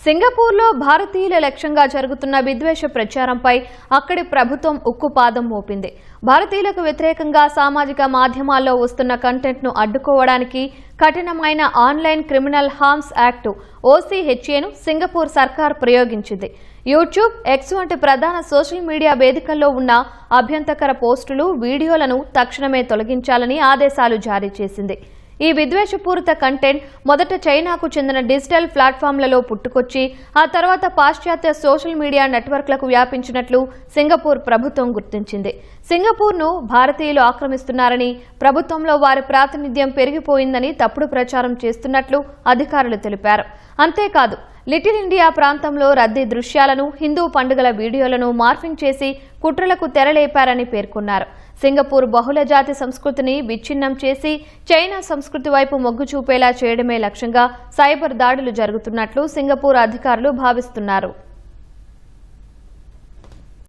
సింగపూర్లో భారతీయుల లక్ష్యంగా జరుగుతున్న విద్వేష ప్రచారంపై అక్కడి ప్రభుత్వం ఉక్కుపాదం మోపింది. భారతీయులకు వ్యతిరేకంగా సామాజిక మాధ్యమాల్లో వస్తున్న కంటెంట్ను అడ్డుకోవడానికి కఠినమైన ఆన్లైన్ క్రిమినల్ హార్మ్స్ యాక్ట్ OCHAను సింగపూర్ సర్కార్ ప్రయోగించింది. యూట్యూబ్, ఎక్స్ వంటి ప్రధాన సోషల్ మీడియా వేదికల్లో ఉన్న అభ్యంతరకర పోస్టులు, వీడియోలను తక్షణమే తొలగించాలని ఆదేశాలు జారీ చేసింది. ఈ విద్వేషపూరిత కంటెంట్ మొదట చైనాకు చెందిన డిజిటల్ ప్లాట్ఫామ్లలో పుట్టుకొచ్చి ఆ తర్వాత పాశ్చాత్య సోషల్ మీడియా నెట్వర్క్లకు వ్యాపించినట్లు సింగపూర్ ప్రభుత్వం గుర్తించింది. సింగపూర్ను భారతీయులు ఆక్రమిస్తున్నారని, ప్రభుత్వంలో వారి ప్రాతినిధ్యం పెరిగిపోయిందని తప్పుడు ప్రచారం చేస్తున్నట్లు అధికారులు తెలిపారు. అంతేకాదు, లిటిల్ ఇండియా ప్రాంతంలో రద్దీ దృశ్యాలను, హిందూ పండుగల వీడియోలను మార్ఫింగ్ చేసి కుట్రలకు తెరలేపారని పేర్కొన్నారు. సింగపూర్ బహుళజాతి సంస్కృతిని విచ్ఛిన్నం చేసి చైనా సంస్కృతి వైపు మొగ్గు చూపేలా చేయడమే లక్ష్యంగా సైబర్ దాడులు జరుగుతున్నట్లు సింగపూర్ అధికారులు భావిస్తున్నారు.